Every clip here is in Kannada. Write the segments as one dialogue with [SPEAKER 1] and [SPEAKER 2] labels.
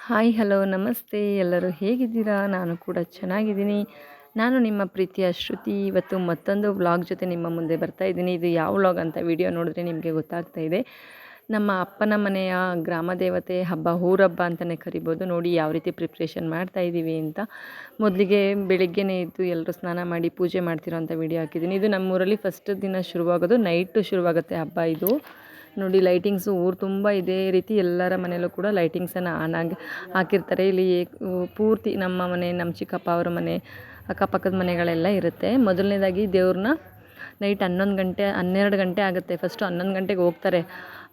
[SPEAKER 1] ಹಾಯ್ ಹಲೋ ನಮಸ್ತೆ ಎಲ್ಲರೂ ಹೇಗಿದ್ದೀರಾ? ನಾನು ಕೂಡ ಚೆನ್ನಾಗಿದ್ದೀನಿ. ನಾನು ನಿಮ್ಮ ಪ್ರೀತಿಯ ಶ್ರುತಿ. ಇವತ್ತು ಮತ್ತೊಂದು ವ್ಲಾಗ್ ಜೊತೆ ನಿಮ್ಮ ಮುಂದೆ ಬರ್ತಾ ಇದ್ದೀನಿ. ಇದು ಯಾವ ವ್ಲಾಗ್ ಅಂತ ವಿಡಿಯೋ ನೋಡಿದ್ರೆ ನಿಮಗೆ ಗೊತ್ತಾಗ್ತಾ ಇದೆ. ನಮ್ಮ ಅಪ್ಪನ ಮನೆಯ ಗ್ರಾಮ ದೇವತೆ ಹಬ್ಬ, ಊರಬ್ಬ ಅಂತಲೇ ಕರಿಬೋದು. ನೋಡಿ ಯಾವ ರೀತಿ ಪ್ರಿಪ್ರೇಷನ್ ಮಾಡ್ತಾ ಇದ್ದೀವಿ ಅಂತ. ಮೊದಲಿಗೆ ಬೆಳಿಗ್ಗೆನೇ ಇದ್ದು ಎಲ್ಲರೂ ಸ್ನಾನ ಮಾಡಿ ಪೂಜೆ ಮಾಡ್ತಿರೋ ಅಂಥ ವಿಡಿಯೋ ಹಾಕಿದ್ದೀನಿ. ಇದು ನಮ್ಮೂರಲ್ಲಿ ಫಸ್ಟ್ ದಿನ ಶುರುವಾಗೋದು, ನೈಟು ಶುರುವಾಗುತ್ತೆ ಹಬ್ಬ ಇದು. ನೋಡಿ ಲೈಟಿಂಗ್ಸು ಊರು ತುಂಬ ಇದೇ ರೀತಿ ಎಲ್ಲರ ಮನೆಯಲ್ಲೂ ಕೂಡ ಲೈಟಿಂಗ್ಸನ್ನು ಆನ್ ಆಗಿ ಹಾಕಿರ್ತಾರೆ. ಇಲ್ಲಿ ಪೂರ್ತಿ ನಮ್ಮ ಮನೆ, ನಮ್ಮ ಚಿಕ್ಕಪ್ಪ ಅವರ ಮನೆ, ಅಕ್ಕಪಕ್ಕದ ಮನೆಗಳೆಲ್ಲ ಇರುತ್ತೆ. ಮೊದಲನೇದಾಗಿ ದೇವ್ರನ್ನ ನೈಟ್ 11 ಗಂಟೆ 12 ಗಂಟೆ ಆಗುತ್ತೆ. ಫಸ್ಟು 11 ಗಂಟೆಗೆ ಹೋಗ್ತಾರೆ.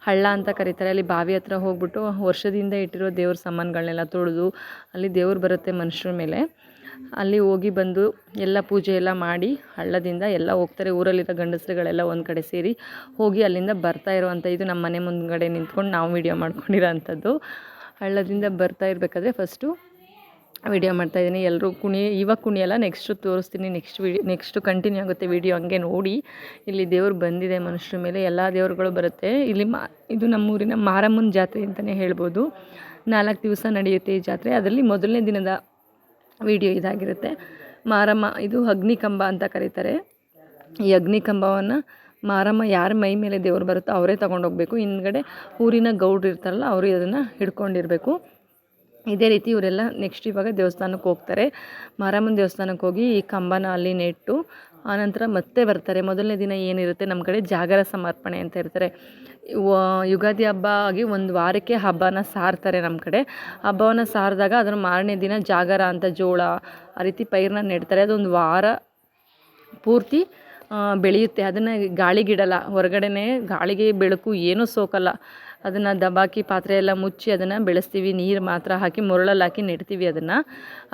[SPEAKER 1] ಹಳ್ಳ ಅಂತ ಕರೀತಾರೆ. ಅಲ್ಲಿ ಬಾವಿ ಹತ್ರ ಹೋಗ್ಬಿಟ್ಟು ವರ್ಷದಿಂದ ಇಟ್ಟಿರೋ ದೇವ್ರ ಸಾಮಾನುಗಳನ್ನೆಲ್ಲ ತೊಳೆದು ಅಲ್ಲಿ ದೇವ್ರು ಬರುತ್ತೆ ಮನುಷ್ಯರ ಮೇಲೆ. ಅಲ್ಲಿ ಹೋಗಿ ಬಂದು ಎಲ್ಲ ಪೂಜೆ ಎಲ್ಲ ಮಾಡಿ ಹಳ್ಳದಿಂದ ಎಲ್ಲ ಹೋಗ್ತಾರೆ. ಊರಲ್ಲಿರೋ ಗಂಡಸರುಗಳೆಲ್ಲ ಒಂದು ಕಡೆ ಸೇರಿ ಹೋಗಿ ಅಲ್ಲಿಂದ ಬರ್ತಾ ಇರುವಂಥ, ಇದು ನಮ್ಮ ಮನೆ ಮುಂದ್ಗಡೆ ನಿಂತ್ಕೊಂಡು ನಾವು ವೀಡಿಯೋ ಮಾಡ್ಕೊಂಡಿರೋ ಅಂಥದ್ದು. ಹಳ್ಳದಿಂದ ಬರ್ತಾ ಇರಬೇಕಾದ್ರೆ ಫಸ್ಟು ವೀಡಿಯೋ ಮಾಡ್ತಾಯಿದ್ದೀನಿ. ಎಲ್ಲರೂ ಇವಾಗ ಕುಣಿಯಲ್ಲ, ನೆಕ್ಸ್ಟು ತೋರಿಸ್ತೀನಿ. ನೆಕ್ಸ್ಟು ಕಂಟಿನ್ಯೂ ಆಗುತ್ತೆ ವೀಡಿಯೋ, ಹಂಗೆ ನೋಡಿ. ಇಲ್ಲಿ ದೇವ್ರು ಬಂದಿದೆ ಮನುಷ್ಯರ ಮೇಲೆ, ಎಲ್ಲ ದೇವ್ರುಗಳು ಬರುತ್ತೆ ಇಲ್ಲಿ. ಇದು ನಮ್ಮೂರಿನ ಮಾರಮ್ಮನ ಜಾತ್ರೆ ಅಂತಲೇ ಹೇಳ್ಬೋದು. 4 ದಿವಸ ನಡೆಯುತ್ತೆ ಈ ಜಾತ್ರೆ. ಅದರಲ್ಲಿ ಮೊದಲನೇ ದಿನದ ವಿಡಿಯೋ ಇದಾಗಿರುತ್ತೆ. ಮಾರಮ್ಮ, ಇದು ಅಗ್ನಿಕಂಬ ಅಂತ ಕರೀತಾರೆ. ಈ ಅಗ್ನಿಕಂಬವನ್ನು ಮಾರಮ್ಮ ಯಾರ ಮೈ ಮೇಲೆ ದೇವ್ರು ಬರುತ್ತೋ ಅವರೇ ತೊಗೊಂಡೋಗ್ಬೇಕು. ಹಿಂದ್ಗಡೆ ಊರಿನ ಗೌಡ್ರು ಇರ್ತಾರಲ್ಲ ಅವರು ಅದನ್ನು ಹಿಡ್ಕೊಂಡಿರಬೇಕು. ಇದೇ ರೀತಿ ಇವರೆಲ್ಲ ನೆಕ್ಸ್ಟ್ ಇವಾಗ ದೇವಸ್ಥಾನಕ್ಕೆ ಹೋಗ್ತಾರೆ. ಮಾರಮ್ಮನ ದೇವಸ್ಥಾನಕ್ಕೆ ಹೋಗಿ ಈ ಕಂಬನ ಅಲ್ಲಿ ನೆಟ್ಟು ಆನಂತರ ಮತ್ತೆ ಬರ್ತಾರೆ. ಮೊದಲನೇ ದಿನ ಏನಿರುತ್ತೆ ನಮ್ಮ ಕಡೆ ಜಾಗರ ಸಮರ್ಪಣೆ ಅಂತ ಇರ್ತಾರೆ. ಯುಗಾದಿ ಹಬ್ಬ ಆಗಿ ಒಂದು ವಾರಕ್ಕೆ ಹಬ್ಬನ ಸಾರ್ತಾರೆ ನಮ್ಮ ಕಡೆ. ಹಬ್ಬವನ್ನು ಸಾರಿದಾಗ ಅದನ್ನು ಮಾರನೇ ದಿನ ಜಾಗರ ಅಂತ ಜೋಳ ಆ ರೀತಿ ಪೈರನ್ನ ನೆಡ್ತಾರೆ. ಅದೊಂದು ವಾರ ಪೂರ್ತಿ ಬೆಳೆಯುತ್ತೆ. ಅದನ್ನು ಗಾಳಿಗಿಡಲ್ಲ, ಹೊರಗಡೆನೇ ಗಾಳಿಗೆ ಬೆಳಕು ಏನೂ ಸೋಕಲ್ಲ. ಅದನ್ನು ದಬಾಕಿ ಪಾತ್ರೆ ಎಲ್ಲ ಮುಚ್ಚಿ ಅದನ್ನು ಬೆಳೆಸ್ತೀವಿ. ನೀರು ಮಾತ್ರ ಹಾಕಿ ಮೊರಳಲ್ಲಿ ಹಾಕಿ ನೆಡ್ತೀವಿ ಅದನ್ನು.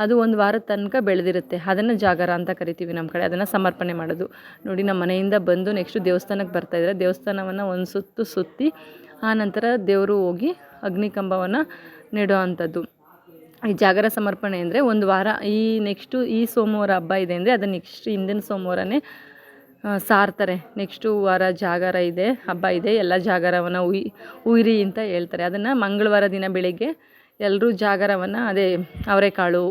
[SPEAKER 1] ಅದು ಒಂದು ವಾರದ ತನಕ ಬೆಳೆದಿರುತ್ತೆ. ಅದನ್ನು ಜಾಗರ ಅಂತ ಕರಿತೀವಿ ನಮ್ಮ ಕಡೆ. ಅದನ್ನು ಸಮರ್ಪಣೆ ಮಾಡೋದು. ನೋಡಿ ನಮ್ಮ ಮನೆಯಿಂದ ಬಂದು ನೆಕ್ಸ್ಟು ದೇವಸ್ಥಾನಕ್ಕೆ ಬರ್ತಾಯಿದ್ದಾರೆ. ದೇವಸ್ಥಾನವನ್ನು ಒಂದು ಸುತ್ತು ಸುತ್ತಿ ಆನಂತರ ದೇವರು ಹೋಗಿ ಅಗ್ನಿಕಂಬವನ್ನು ನೆಡೋ ಅಂಥದ್ದು. ಈ ಜಾಗರ ಸಮರ್ಪಣೆ ಅಂದರೆ ಒಂದು ವಾರ, ಈ ನೆಕ್ಸ್ಟು ಈ ಸೋಮವಾರ ಹಬ್ಬ ಇದೆ ಅಂದರೆ ಅದು ನೆಕ್ಸ್ಟ್ ಹಿಂದಿನ ಸೋಮವಾರನೇ ಸಾರ್ತಾರೆ. ನೆಕ್ಸ್ಟು ವಾರ ಜಾಗರ ಇದೆ, ಹಬ್ಬ ಇದೆ, ಎಲ್ಲ ಜಾಗರವನ್ನು ಉಯ್ರಿ ಅಂತ ಹೇಳ್ತಾರೆ. ಅದನ್ನು ಮಂಗಳವಾರ ದಿನ ಬೆಳಿಗ್ಗೆ ಎಲ್ಲರೂ ಜಾಗರವನ್ನು ಅದೇ ಅವರೆಕಾಳು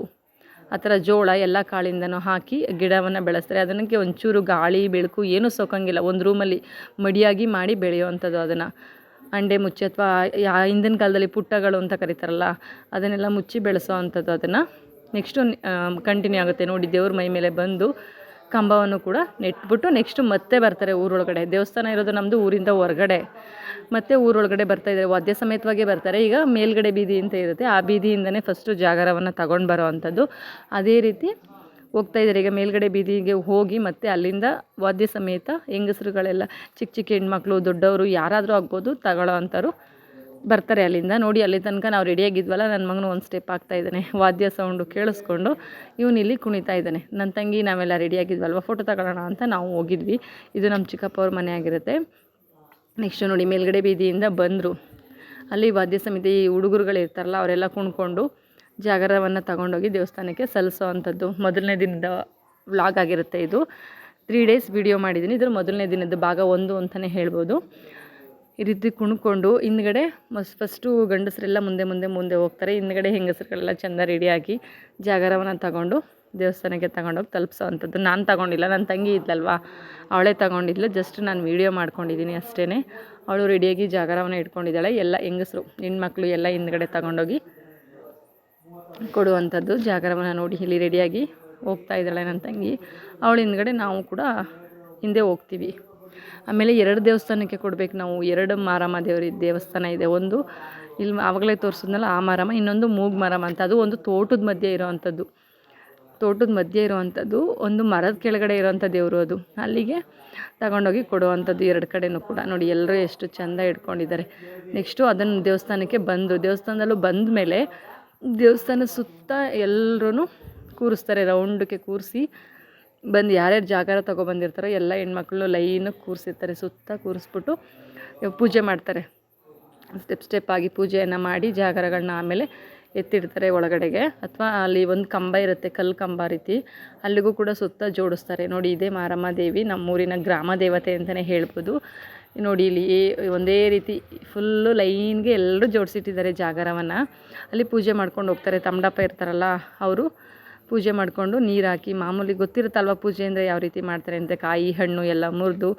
[SPEAKER 1] ಆ ಥರ ಜೋಳ ಎಲ್ಲ ಕಾಳಿಂದನೂ ಹಾಕಿ ಗಿಡವನ್ನು ಬೆಳೆಸ್ತಾರೆ. ಅದಕ್ಕೆ ಒಂಚೂರು ಗಾಳಿ ಬೆಳಕು ಏನೂ ಸೋಕಂಗಿಲ್ಲ. ಒಂದು ರೂಮಲ್ಲಿ ಮಡಿಯಾಗಿ ಮಾಡಿ ಬೆಳೆಯುವಂಥದ್ದು. ಅದನ್ನು ಅಂಡೆ ಮುಚ್ಚಿ ಅಥವಾ ಹಿಂದಿನ ಕಾಲದಲ್ಲಿ ಪುಟ್ಟಗಳು ಅಂತ ಕರೀತಾರಲ್ಲ ಅದನ್ನೆಲ್ಲ ಮುಚ್ಚಿ ಬೆಳೆಸೋ ಅಂಥದ್ದು. ಅದನ್ನು ನೆಕ್ಸ್ಟು ಕಂಟಿನ್ಯೂ ಆಗುತ್ತೆ. ನೋಡಿ ದೇವ್ರ ಮೈ ಮೇಲೆ ಬಂದು ಕಂಬವನ್ನು ಕೂಡ ನೆಟ್ಬಿಟ್ಟು ನೆಕ್ಸ್ಟು ಮತ್ತೆ ಬರ್ತಾರೆ ಊರೊಳಗಡೆ. ದೇವಸ್ಥಾನ ಇರೋದು ನಮ್ಮದು ಊರಿಂದ ಹೊರಗಡೆ, ಮತ್ತು ಊರೊಳಗಡೆ ಬರ್ತಾಯಿದ್ದಾರೆ. ವಾದ್ಯ ಸಮೇತವಾಗೇ ಬರ್ತಾರೆ. ಈಗ ಮೇಲ್ಗಡೆ ಬೀದಿ ಅಂತ ಇರುತ್ತೆ, ಆ ಬೀದಿಯಿಂದನೇ ಫಸ್ಟು ಜಾಗರವನ್ನು ತಗೊಂಡು ಬರೋ ಅಂಥದ್ದು. ಅದೇ ರೀತಿ ಹೋಗ್ತಾಯಿದ್ದಾರೆ. ಈಗ ಮೇಲ್ಗಡೆ ಬೀದಿಗೆ ಹೋಗಿ ಮತ್ತೆ ಅಲ್ಲಿಂದ ವಾದ್ಯ ಸಮೇತ ಹೆಂಗಸರುಗಳೆಲ್ಲ, ಚಿಕ್ಕ ಚಿಕ್ಕ ಹೆಣ್ಮಕ್ಳು, ದೊಡ್ಡವರು ಯಾರಾದರೂ ಆಗ್ಬೋದು, ತಗೊಳ್ಳೋ ಅಂಥವ್ರು ಬರ್ತಾರೆ ಅಲ್ಲಿಂದ. ನೋಡಿ ಅಲ್ಲಿ ತನಕ ನಾವು ರೆಡಿಯಾಗಿದ್ವಲ್ಲ, ನನ್ನ ಮಗನು ಒಂದು ಸ್ಟೆಪ್ ಆಗ್ತಾಯಿದ್ದಾನೆ. ವಾದ್ಯ ಸೌಂಡು ಕೇಳಿಸ್ಕೊಂಡು ಇವನಿಲ್ಲಿ ಕುಣಿತಾ ಇದ್ದಾನೆ. ನನ್ನ ತಂಗಿ ನಾವೆಲ್ಲ ರೆಡಿಯಾಗಿದ್ವಲ್ವ, ಫೋಟೋ ತಗೊಳ್ಳೋಣ ಅಂತ ನಾವು ಹೋಗಿದ್ವಿ. ಇದು ನಮ್ಮ ಚಿಕ್ಕಪ್ಪ ಅವ್ರ ಮನೆ ಆಗಿರುತ್ತೆ. ನೆಕ್ಸ್ಟು ನೋಡಿ ಮೇಲ್ಗಡೆ ಬೀದಿಯಿಂದ ಬಂದರು. ಅಲ್ಲಿ ವಾದ್ಯ ಸಮಿತಿ ಹುಡುಗರುಗಳು ಇರ್ತಾರಲ್ಲ ಅವರೆಲ್ಲ ಕುಣ್ಕೊಂಡು ಜಾಗರವನ್ನು ತಗೊಂಡೋಗಿ ದೇವಸ್ಥಾನಕ್ಕೆ ಸಲ್ಲಿಸೋ ಅಂಥದ್ದು. ಮೊದಲನೇ ದಿನದ ವ್ಲಾಗ್ ಆಗಿರುತ್ತೆ ಇದು. 3 ಡೇಸ್ ವಿಡಿಯೋ ಮಾಡಿದ್ದೀನಿ. ಇದ್ರ ಮೊದಲನೇ ದಿನದ ಭಾಗ 1 ಅಂತಲೇ ಹೇಳ್ಬೋದು. ಈ ರೀತಿ ಕುಣ್ಕೊಂಡು ಹಿಂದ್ಗಡೆ ಫಸ್ಟು ಗಂಡಸರೆಲ್ಲ ಮುಂದೆ ಹೋಗ್ತಾರೆ. ಹಿಂದ್ಗಡೆ ಹೆಂಗಸರುಗಳೆಲ್ಲ ಚೆಂದ ರೆಡಿಯಾಗಿ ಜಾಗರವನ್ನು ತಗೊಂಡು ದೇವಸ್ಥಾನಕ್ಕೆ ತಗೊಂಡೋಗಿ ತಲುಪಿಸೋ ಅಂಥದ್ದು. ನಾನು ತಗೊಂಡಿಲ್ಲ, ನನ್ನ ತಂಗಿ ಇದ್ಲಲ್ವ ಅವಳೇ ತಗೊಂಡಿದ್ಲು. ಜಸ್ಟ್ ನಾನು ವೀಡಿಯೋ ಮಾಡ್ಕೊಂಡಿದ್ದೀನಿ ಅಷ್ಟೇ. ಅವಳು ರೆಡಿಯಾಗಿ ಜಾಗರವನ್ನು ಇಟ್ಕೊಂಡಿದ್ದಾಳೆ. ಎಲ್ಲ ಹೆಂಗಸರು ಹೆಣ್ಮಕ್ಳು ಎಲ್ಲ ಹಿಂದ್ಗಡೆ ತಗೊಂಡೋಗಿ ಕೊಡುವಂಥದ್ದು. ಜಾಗರವನ್ನು ನೋಡಿ ಇಲ್ಲಿ ರೆಡಿಯಾಗಿ ಹೋಗ್ತಾ ಇದ್ದಾಳೆ ನನ್ನ ತಂಗಿ. ಅವಳ ಹಿಂದ್ಗಡೆ ನಾವು ಕೂಡ ಹಿಂದೆ ಹೋಗ್ತೀವಿ. ಆಮೇಲೆ 2 ದೇವಸ್ಥಾನಕ್ಕೆ ಕೊಡಬೇಕು ನಾವು. 2 ಮಾರಮ್ಮ ದೇವಸ್ಥಾನ ಇದೆ. ಒಂದು ಇಲ್ಲಿ ಆವಾಗಲೇ ತೋರಿಸಿದ್ನಲ್ಲ ಆ ಮಾರಮ್ಮ, ಇನ್ನೊಂದು ಮೂಗು ಮಾರಮ್ಮ ಅಂತ. ಅದು ಒಂದು ತೋಟದ ಮಧ್ಯೆ ಇರೋವಂಥದ್ದು. ಒಂದು ಮರದ ಕೆಳಗಡೆ ಇರೋವಂಥ ದೇವರು ಅದು. ಅಲ್ಲಿಗೆ ತಗೊಂಡೋಗಿ ಕೊಡುವಂಥದ್ದು 2 ಕಡೆಯೂ ಕೂಡ. ನೋಡಿ ಎಲ್ಲರೂ ಎಷ್ಟು ಚೆಂದ ಇಟ್ಕೊಂಡಿದ್ದಾರೆ. ನೆಕ್ಸ್ಟು ಅದನ್ನು ದೇವಸ್ಥಾನದಲ್ಲೂ ಬಂದ ಮೇಲೆ ದೇವಸ್ಥಾನ ಸುತ್ತ ಎಲ್ಲರೂ ಕೂರಿಸ್ತಾರೆ. ರೌಂಡಕ್ಕೆ ಕೂರಿಸಿ ಬಂದು ಯಾರ್ಯಾರು ಜಾಗರ ತೊಗೊಬಂದಿರ್ತಾರೋ ಎಲ್ಲ ಹೆಣ್ಮಕ್ಳು ಲೈನಾಗಿ ಕೂರಿಸಿರ್ತಾರೆ. ಸುತ್ತ ಕೂರಿಸ್ಬಿಟ್ಟು ಪೂಜೆ ಮಾಡ್ತಾರೆ. ಸ್ಟೆಪ್ ಆಗಿ ಪೂಜೆಯನ್ನು ಮಾಡಿ ಜಾಗರಗಳನ್ನ ಆಮೇಲೆ ಎತ್ತಿಡ್ತಾರೆ ಒಳಗಡೆಗೆ. ಅಥವಾ ಅಲ್ಲಿ ಒಂದು ಕಂಬ ಇರುತ್ತೆ, ಕಲ್ಲು ಕಂಬ ರೀತಿ, ಅಲ್ಲಿಗೂ ಕೂಡ ಸುತ್ತ ಜೋಡಿಸ್ತಾರೆ. ನೋಡಿ ಇದೇ ಮಾರಮ್ಮ ದೇವಿ, ನಮ್ಮೂರಿನ ಗ್ರಾಮ ದೇವತೆ ಅಂತಲೇ ಹೇಳ್ಬೋದು. ನೋಡಿ ಇಲ್ಲಿ ಒಂದೇ ರೀತಿ ಫುಲ್ಲು ಲೈನ್ಗೆ ಎಲ್ಲರೂ ಜೋಡಿಸಿಟ್ಟಿದ್ದಾರೆ ಜಾಗರವನ್ನು. ಅಲ್ಲಿ ಪೂಜೆ ಮಾಡ್ಕೊಂಡು ಹೋಗ್ತಾರೆ. ತಮ್ಮಡಪ್ಪ ಇರ್ತಾರಲ್ಲ ಅವರು ಪೂಜೆ ಮಾಡಿಕೊಂಡು ನೀರು ಹಾಕಿ, ಮಾಮೂಲಿ ಗೊತ್ತಿರುತ್ತಲ್ವ ಪೂಜೆ ಅಂದರೆ ಯಾವ ರೀತಿ ಮಾಡ್ತಾರೆ ಅಂತ, ಕಾಯಿ ಹಣ್ಣು ಎಲ್ಲ ಮುರಿದು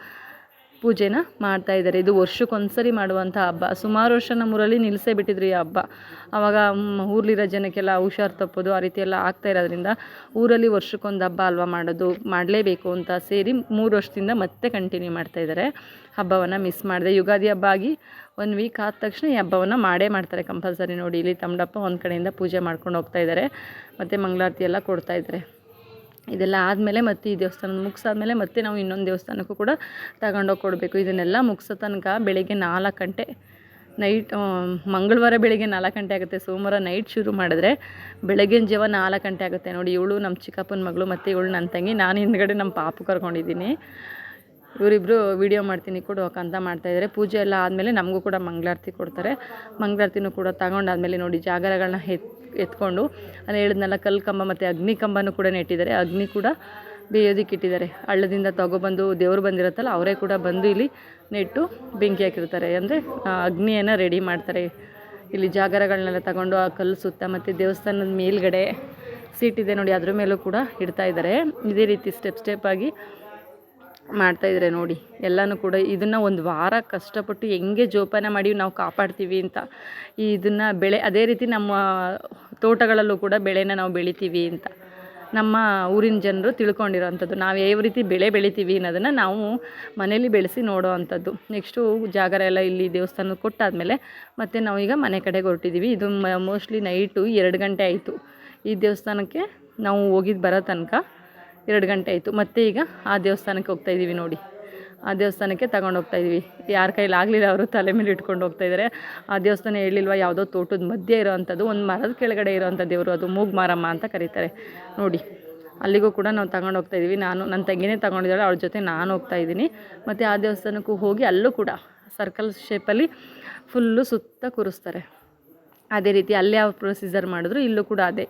[SPEAKER 1] ಪೂಜೆನ ಮಾಡ್ತಾಯಿದ್ದಾರೆ. ಇದು ವರ್ಷಕ್ಕೊಂದ್ಸರಿ ಮಾಡುವಂಥ ಹಬ್ಬ. ಸುಮಾರು ವರ್ಷ ನಮ್ಮೂರಲ್ಲಿ ನಿಲ್ಲಿಸೇ ಬಿಟ್ಟಿದ್ರು ಈ ಹಬ್ಬ. ಆವಾಗ ಊರಲ್ಲಿರೋ ಜನಕ್ಕೆಲ್ಲ ಹುಷಾರು ತಪ್ಪೋದು ಆ ರೀತಿ ಎಲ್ಲ ಆಗ್ತಾ ಇರೋದ್ರಿಂದ ಊರಲ್ಲಿ ವರ್ಷಕ್ಕೊಂದು ಹಬ್ಬ ಅಲ್ವಾ ಮಾಡೋದು, ಮಾಡಲೇಬೇಕು ಅಂತ ಸೇರಿ 3 ವರ್ಷದಿಂದ ಮತ್ತೆ ಕಂಟಿನ್ಯೂ ಮಾಡ್ತಾಯಿದ್ದಾರೆ ಹಬ್ಬವನ್ನು. ಮಿಸ್ ಮಾಡಿದೆ. ಯುಗಾದಿ ಹಬ್ಬ ಆಗಿ 1 ವೀಕ್ ಆದ ತಕ್ಷಣ ಈ ಹಬ್ಬವನ್ನು ಮಾಡೇ ಮಾಡ್ತಾರೆ ಕಂಪಲ್ಸರಿ. ನೋಡಿ ಇಲ್ಲಿ ತಮ್ಮಡಪ್ಪ ಒಂದು ಕಡೆಯಿಂದ ಪೂಜೆ ಮಾಡ್ಕೊಂಡು ಹೋಗ್ತಾಯಿದ್ದಾರೆ, ಮತ್ತು ಮಂಗಳಾರತಿ ಎಲ್ಲ ಕೊಡ್ತಾಯಿದ್ದಾರೆ. ಇದೆಲ್ಲ ಆದಮೇಲೆ ಮತ್ತೆ ಈ ದೇವಸ್ಥಾನ ಮುಗಿಸಾದ್ಮೇಲೆ ಮತ್ತೆ ನಾವು ಇನ್ನೊಂದು ದೇವಸ್ಥಾನಕ್ಕೂ ಕೂಡ ತಗೊಂಡೋಗಿ ಕೊಡಬೇಕು. ಇದನ್ನೆಲ್ಲ ಮುಗಿಸೋ ತನಕ ಬೆಳಗ್ಗೆ 4 ಗಂಟೆ ನೈಟ್, ಮಂಗಳವಾರ ಬೆಳಗ್ಗೆ 4 ಗಂಟೆ ಆಗುತ್ತೆ. ಸೋಮವಾರ ನೈಟ್ ಶುರು ಮಾಡಿದ್ರೆ ಬೆಳಗಿನ ಜಾವ 4 ಗಂಟೆ ಆಗುತ್ತೆ. ನೋಡಿ ಇವಳು ನಮ್ಮ ಚಿಕ್ಕಪ್ಪನ ಮಗಳು ಮತ್ತು ಇವಳು ನನ್ನ ತಂಗಿ, ನಾನು ಹಿಂದ್ಗಡೆ ನಮ್ಮ ಪಾಪು ಕರ್ಕೊಂಡಿದ್ದೀನಿ. ಇವರಿಬ್ಬರು ವೀಡಿಯೋ ಮಾಡ್ತೀನಿ ಕೊಡು ಅಂತ ಮಾಡ್ತಾಯಿದ್ದಾರೆ. ಪೂಜೆ ಎಲ್ಲ ಆದಮೇಲೆ ನಮಗೂ ಕೂಡ ಮಂಗಳಾರತಿ ಕೊಡ್ತಾರೆ. ಮಂಗಳಾರತಿನೂ ಕೂಡ ತಗೊಂಡಾದ್ಮೇಲೆ ನೋಡಿ ಜಾಗರಗಳನ್ನ ಎತ್ಕೊಂಡು ಅಲ್ಲಿ ಹೇಳಿದ್ನಲ್ಲ ಕಲ್ಲು ಕಂಬ ಮತ್ತು ಅಗ್ನಿ ಕಂಬನೂ ಕೂಡ ನೆಟ್ಟಿದ್ದಾರೆ. ಅಗ್ನಿ ಕೂಡ ಬೇಯೋದಕ್ಕೆ ಇಟ್ಟಿದ್ದಾರೆ. ಹಳ್ಳದಿಂದ ತಗೊಬಂದು ದೇವರು ಬಂದಿರುತ್ತಲ್ಲ ಅವರೇ ಕೂಡ ಬಂದು ಇಲ್ಲಿ ನೆಟ್ಟು ಬೆಂಕಿ ಹಾಕಿರ್ತಾರೆ, ಅಂದರೆ ಅಗ್ನಿಯನ್ನು ರೆಡಿ ಮಾಡ್ತಾರೆ. ಇಲ್ಲಿ ಜಾಗರಗಳನ್ನೆಲ್ಲ ತಗೊಂಡು ಆ ಕಲ್ಲು ಸುತ್ತ ಮತ್ತು ದೇವಸ್ಥಾನದ ಮೇಲ್ಗಡೆ ಸೀಟಿದೆ ನೋಡಿ ಅದ್ರ ಮೇಲೂ ಕೂಡ ಇಡ್ತಾ ಇದ್ದಾರೆ. ಇದೇ ರೀತಿ ಸ್ಟೆಪ್ ಆಗಿ ಮಾಡ್ತಾಯಿದ್ದಾರೆ ನೋಡಿ ಎಲ್ಲನೂ ಕೂಡ. ಇದನ್ನು 1 ವಾರ ಕಷ್ಟಪಟ್ಟು ಹೆಂಗೆ ಜೋಪಾನ ಮಾಡಿ ನಾವು ಕಾಪಾಡ್ತೀವಿ ಅಂತ. ಇದನ್ನು ಬೆಳೆ ಅದೇ ರೀತಿ ನಮ್ಮ ತೋಟಗಳಲ್ಲೂ ಕೂಡ ಬೆಳೆನ ನಾವು ಬೆಳಿತೀವಿ ಅಂತ ನಮ್ಮ ಊರಿನ ಜನರು ತಿಳ್ಕೊಂಡಿರೋವಂಥದ್ದು. ನಾವು ಯಾವ ರೀತಿ ಬೆಳೆ ಬೆಳಿತೀವಿ ಅನ್ನೋದನ್ನು ನಾವು ಮನೇಲಿ ಬೆಳೆಸಿ ನೋಡೋ ಅಂಥದ್ದು. ನೆಕ್ಸ್ಟು ಜಾಗರ ಎಲ್ಲ ಇಲ್ಲಿ ದೇವಸ್ಥಾನ ಕೊಟ್ಟಾದಮೇಲೆ ಮತ್ತು ನಾವು ಈಗ ಮನೆ ಕಡೆಗೆ ಹೊರಟಿದ್ದೀವಿ. ಇದು ಮೋಸ್ಟ್ಲಿ ನೈಟು 2 ಗಂಟೆ ಆಯಿತು ಈ ದೇವಸ್ಥಾನಕ್ಕೆ ನಾವು ಹೋಗಿದ್ದು ಬರೋ ತನಕ 2 ಗಂಟೆ ಆಯಿತು. ಮತ್ತು ಈಗ ಆ ದೇವಸ್ಥಾನಕ್ಕೆ ಹೋಗ್ತಾಯಿದ್ದೀವಿ ನೋಡಿ. ಆ ದೇವಸ್ಥಾನಕ್ಕೆ ತಗೊಂಡು ಹೋಗ್ತಾಯಿದ್ದೀವಿ. ಯಾರ ಕೈಲಿ ಆಗಲಿಲ್ಲ ಅವರು ತಲೆ ಮೇಲೆ ಇಟ್ಕೊಂಡು ಹೋಗ್ತಾಯಿದ್ದಾರೆ. ಆ ದೇವಸ್ಥಾನ ಹೇಳಿಲ್ವ, ಯಾವುದೋ ತೋಟದ ಮಧ್ಯೆ ಇರೋವಂಥದ್ದು, ಒಂದು ಮರದ ಕೆಳಗಡೆ ಇರೋವಂಥ ದೇವರು, ಅದು ಮೂಗು ಮಾರಮ್ಮ ಅಂತ ಕರೀತಾರೆ ನೋಡಿ. ಅಲ್ಲಿಗೂ ಕೂಡ ನಾವು ತಗೊಂಡು ಹೋಗ್ತಾಯಿದ್ದೀವಿ. ನಾನು ನನ್ನ ತಂಗಿನೇ ತಗೊಂಡಿದ್ದಾಳೆ, ಅವಳ ಜೊತೆ ನಾನು ಹೋಗ್ತಾಯಿದ್ದೀನಿ. ಮತ್ತು ಆ ದೇವಸ್ಥಾನಕ್ಕೂ ಹೋಗಿ ಅಲ್ಲೂ ಕೂಡ ಸರ್ಕಲ್ ಶೇಪಲ್ಲಿ ಫುಲ್ಲು ಸುತ್ತ ಕೂರಿಸ್ತಾರೆ. ಅದೇ ರೀತಿ ಅಲ್ಲಿ ಯಾವ ಪ್ರೊಸೀಜರ್ ಮಾಡಿದ್ರು ಇಲ್ಲೂ ಕೂಡ ಅದೇ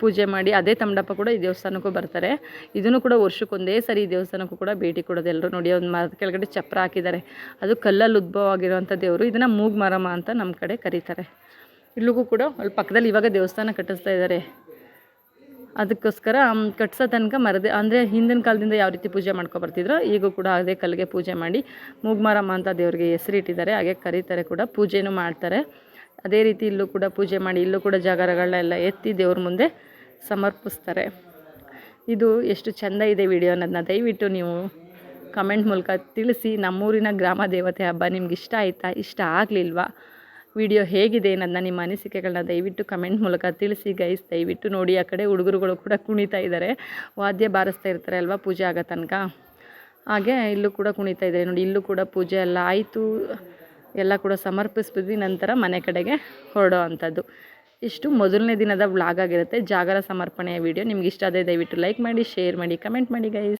[SPEAKER 1] ಪೂಜೆ ಮಾಡಿ ಅದೇ ತಮ್ಮಡಪ್ಪ ಕೂಡ ಈ ದೇವಸ್ಥಾನಕ್ಕೂ ಬರ್ತಾರೆ. ಇದನ್ನು ಕೂಡ ವರ್ಷಕ್ಕೊಂದೇ ಸರಿ ಈ ದೇವಸ್ಥಾನಕ್ಕೂ ಕೂಡ ಭೇಟಿ ಕೊಡೋದು ಎಲ್ಲರೂ. ನೋಡಿ ಒಂದು ಮರದ ಕೆಳಗಡೆ ಚಪ್ರ ಹಾಕಿದ್ದಾರೆ, ಅದು ಕಲ್ಲಲ್ಲಿ ಉದ್ಭವ ಆಗಿರೋವಂಥ ದೇವರು. ಇದನ್ನು ಮೂಗು ಮಾರಮ್ಮ ಅಂತ ನಮ್ಮ ಕಡೆ ಕರೀತಾರೆ. ಇಲ್ಲಿಗೂ ಕೂಡ ಅಲ್ಲಿ ಪಕ್ಕದಲ್ಲಿ ಇವಾಗ ದೇವಸ್ಥಾನ ಕಟ್ಟಿಸ್ತಾ ಇದ್ದಾರೆ. ಅದಕ್ಕೋಸ್ಕರ ಕಟ್ಸೋ ತನಕ ಮರದೇ, ಅಂದರೆ ಹಿಂದಿನ ಕಾಲದಿಂದ ಯಾವ ರೀತಿ ಪೂಜೆ ಮಾಡ್ಕೊಬರ್ತಿದ್ರು ಈಗೂ ಕೂಡ ಅದೇ ಕಲ್ಲಿಗೆ ಪೂಜೆ ಮಾಡಿ ಮೂಗು ಮಾರಮ್ಮ ಅಂತ ದೇವ್ರಿಗೆ ಹೆಸರಿಟ್ಟಿದ್ದಾರೆ. ಹಾಗೆ ಕರೀತಾರೆ ಕೂಡ, ಪೂಜೆನೂ ಮಾಡ್ತಾರೆ. ಅದೇ ರೀತಿ ಇಲ್ಲೂ ಕೂಡ ಪೂಜೆ ಮಾಡಿ ಇಲ್ಲೂ ಕೂಡ ಜಾಗರಗಳನ್ನೆಲ್ಲ ಎತ್ತಿ ದೇವ್ರ ಮುಂದೆ ಸಮರ್ಪಿಸ್ತಾರೆ. ಇದು ಎಷ್ಟು ಚೆಂದ ಇದೆ ವಿಡಿಯೋ ಅನ್ನೋದನ್ನ ದಯವಿಟ್ಟು ನೀವು ಕಮೆಂಟ್ ಮೂಲಕ ತಿಳಿಸಿ. ನಮ್ಮೂರಿನ ಗ್ರಾಮ ದೇವತೆ ಹಬ್ಬ ನಿಮ್ಗೆ ಇಷ್ಟ ಆಯಿತಾ, ಇಷ್ಟ ಆಗಲಿಲ್ವಾ, ವಿಡಿಯೋ ಹೇಗಿದೆ ಅನ್ನೋದನ್ನ ನಿಮ್ಮ ಅನಿಸಿಕೆಗಳನ್ನ ದಯವಿಟ್ಟು ಕಮೆಂಟ್ ಮೂಲಕ ತಿಳಿಸಿ ಗೈಸ್. ದಯವಿಟ್ಟು ನೋಡಿ, ಆ ಕಡೆ ಹುಡುಗರುಗಳು ಕೂಡ ಕುಣಿತಾ ಇದ್ದಾರೆ, ವಾದ್ಯ ಬಾರಿಸ್ತಾ ಇರ್ತಾರೆ ಅಲ್ವಾ ಪೂಜೆ ಆಗೋ ತನಕ. ಹಾಗೆ ಇಲ್ಲೂ ಕೂಡ ಕುಣಿತಾ ಇದ್ದಾರೆ ನೋಡಿ. ಇಲ್ಲೂ ಕೂಡ ಪೂಜೆ ಎಲ್ಲ ಆಯಿತು, ಎಲ್ಲ ಕೂಡ ಸಮರ್ಪಿಸ್ಬಿದ್ವಿ. ನಂತರ ಮನೆ ಕಡೆಗೆ ಹೊರಡೋ ಅಂಥದ್ದು. ಇಷ್ಟು ಮೊದಲನೇ ದಿನದ ವ್ಲಾಗ್ ಆಗಿರುತ್ತೆ, ಜಾಗರ ಸಮರ್ಪಣೆಯ ವಿಡಿಯೋ. ನಿಮ್ಗೆ ಇಷ್ಟ ಆದರೆ ದಯವಿಟ್ಟು ಲೈಕ್ ಮಾಡಿ, ಶೇರ್ ಮಾಡಿ, ಕಮೆಂಟ್ ಮಾಡಿ ಗೈಸ್.